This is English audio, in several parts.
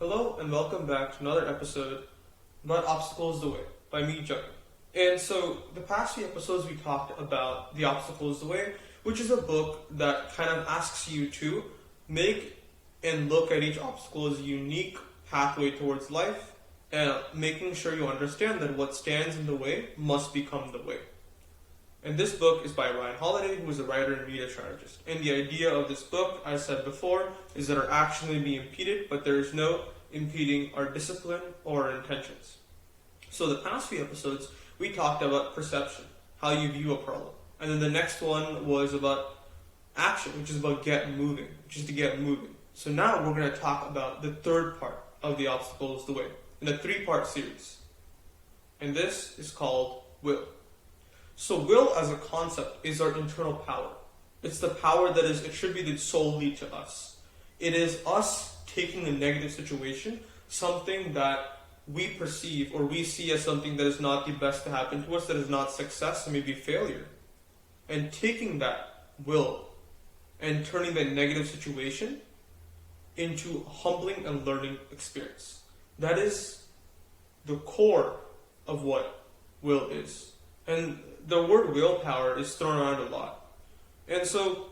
Hello and welcome back to another episode about Obstacles the Way by me, Juggy. And so the past few episodes we talked about The Obstacles the Way, which is a book that kind of asks you to make and look at each obstacle as a unique pathway towards life and making sure you understand that what stands in the way must become the way. And this book is by Ryan Holiday, who is a writer and media strategist. And the idea of this book, as I said before, is that our action may be impeded, but there is no impeding our discipline or our intentions. So the past few episodes, we talked about perception, how you view a problem. And then the next one was about action, which is about get moving, which is to get moving. So now we're going to talk about the third part of The Obstacles the Way, in a 3-part series. And this is called will. So will as a concept is our internal power. It's the power that is attributed solely to us. It is us taking a negative situation, something that we perceive or we see as something that is not the best to happen to us, that is not success, and maybe failure, and taking that will and turning that negative situation into a humbling and learning experience. That is the core of what will is. And the word willpower is thrown around a lot. And so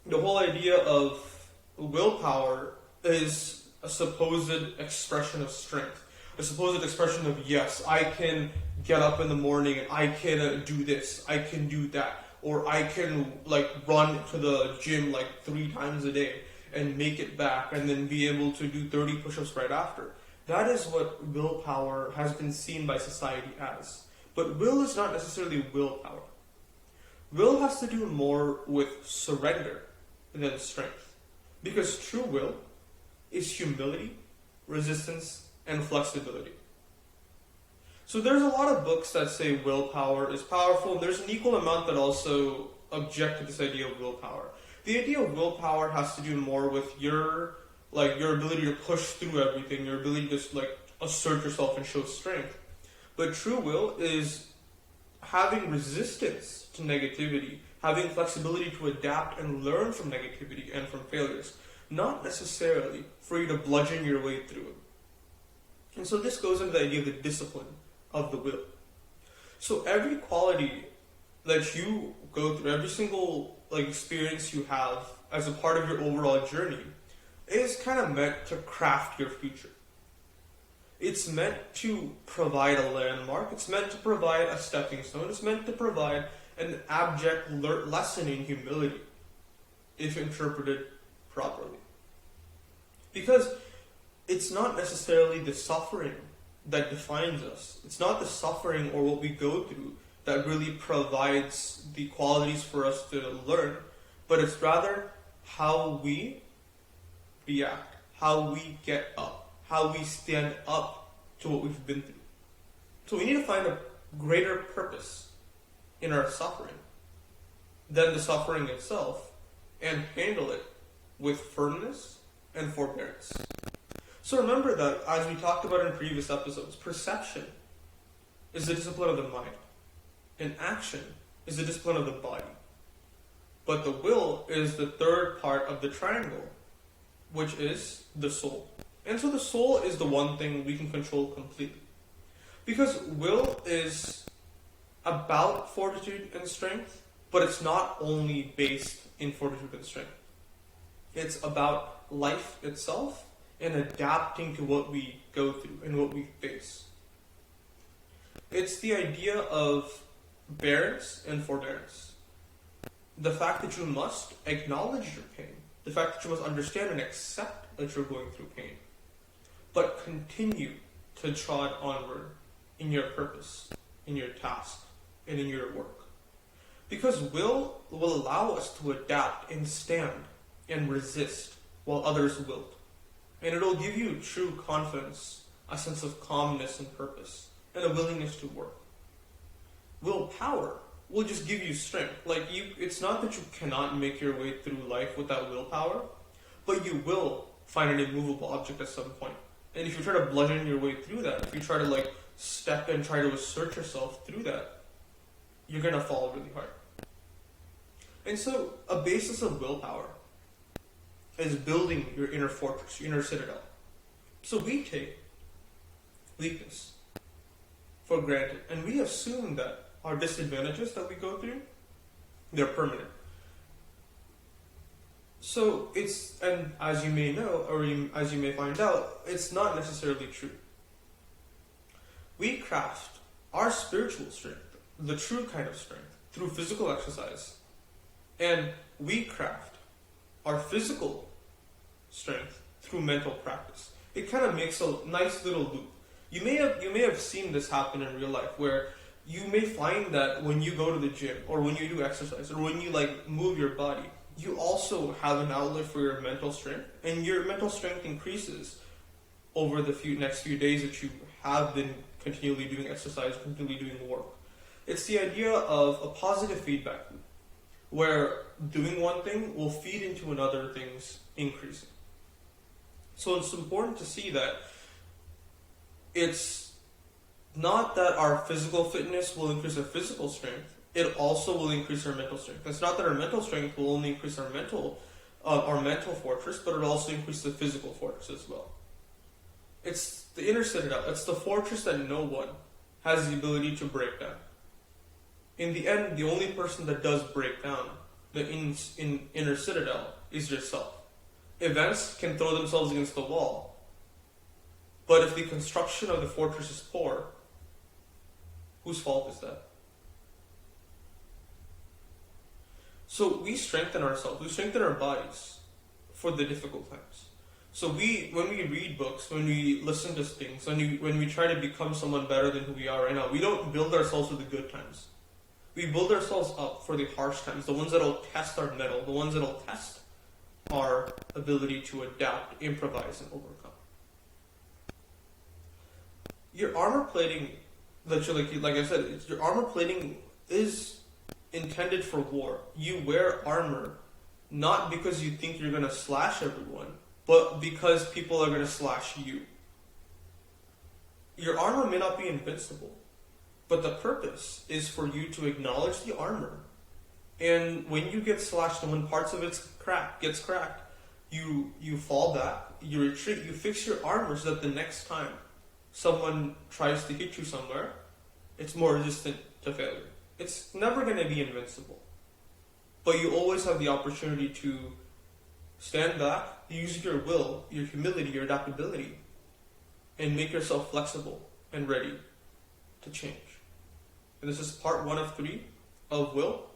the whole idea of willpower is a supposed expression of strength, a supposed expression of, yes, I can get up in the morning and I can do this, I can do that, or I can run to the gym 3 times a day and make it back and then be able to do 30 push-ups right after. That is what willpower has been seen by society as. But will is not necessarily willpower. Will has to do more with surrender than strength. Because true will is humility, resistance, and flexibility. So there's a lot of books that say willpower is powerful, and there's an equal amount that also object to this idea of willpower. The idea of willpower has to do more with your ability to push through everything, your ability to just assert yourself and show strength. But true will is having resistance to negativity, having flexibility to adapt and learn from negativity and from failures, not necessarily for you to bludgeon your way through it. And so this goes into the idea of the discipline of the will. So every quality that you go through, every single experience you have as a part of your overall journey is kind of meant to craft your future. It's meant to provide a landmark. It's meant to provide a stepping stone. It's meant to provide an abject lesson in humility, if interpreted properly. Because it's not necessarily the suffering that defines us. It's not the suffering or what we go through that really provides the qualities for us to learn, but it's rather how we react, how we get up, how we stand up to what we've been through. So we need to find a greater purpose in our suffering than the suffering itself and handle it with firmness and forbearance. So remember that, as we talked about in previous episodes, perception is the discipline of the mind, and action is the discipline of the body. But the will is the third part of the triangle, which is the soul. And so the soul is the one thing we can control completely. Because will is about fortitude and strength, but it's not only based in fortitude and strength. It's about life itself and adapting to what we go through and what we face. It's the idea of bearance and forbearance. The fact that you must acknowledge your pain. The fact that you must understand and accept that you're going through pain. But continue to trod onward in your purpose, in your task, and in your work. Because will allow us to adapt and stand and resist while others wilt. And it'll give you true confidence, a sense of calmness and purpose, and a willingness to work. Willpower will just give you strength. It's not that you cannot make your way through life without willpower, but you will find an immovable object at some point. And if you try to bludgeon your way through that, if you try to step and try to assert yourself through that, you're going to fall really hard. And so a basis of willpower is building your inner fortress, your inner citadel. So we take weakness for granted, and we assume that our disadvantages that we go through, they're permanent. So and as you may know, or as you may find out, it's not necessarily true. We craft our spiritual strength, the true kind of strength, through physical exercise. And we craft our physical strength through mental practice. It kind of makes a nice little loop. You may have seen this happen in real life, where you may find that when you go to the gym, or when you do exercise, or when you move your body, you also have an outlet for your mental strength, and your mental strength increases over the next few days that you have been continually doing exercise, continually doing work. It's the idea of a positive feedback loop, where doing one thing will feed into another thing's increasing. So it's important to see that it's not that our physical fitness will increase our physical strength, it also will increase our mental strength. It's not that our mental strength will only increase our mental fortress, but it will also increase the physical fortress as well. It's the inner citadel. It's the fortress that no one has the ability to break down. In the end, the only person that does break down the inner citadel is yourself. Events can throw themselves against the wall, but if the construction of the fortress is poor, whose fault is that? So we strengthen ourselves, we strengthen our bodies for the difficult times. So when we read books, when we listen to things, when we try to become someone better than who we are right now, we don't build ourselves for the good times. We build ourselves up for the harsh times, the ones that will test our mettle, the ones that will test our ability to adapt, improvise, and overcome. Your armor plating, like I said, your armor plating is intended for war. You wear armor not because you think you're going to slash everyone, but because people are going to slash you. Your armor may not be invincible, but the purpose is for you to acknowledge the armor. And when you get slashed and when parts of it gets cracked, you fall back, you retreat, you fix your armor so that the next time someone tries to hit you somewhere, it's more resistant to failure. It's never going to be invincible. But you always have the opportunity to stand back, use your will, your humility, your adaptability, and make yourself flexible and ready to change. And this is part 1 of 3 of Will,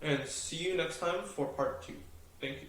and see you next time for part 2. Thank you.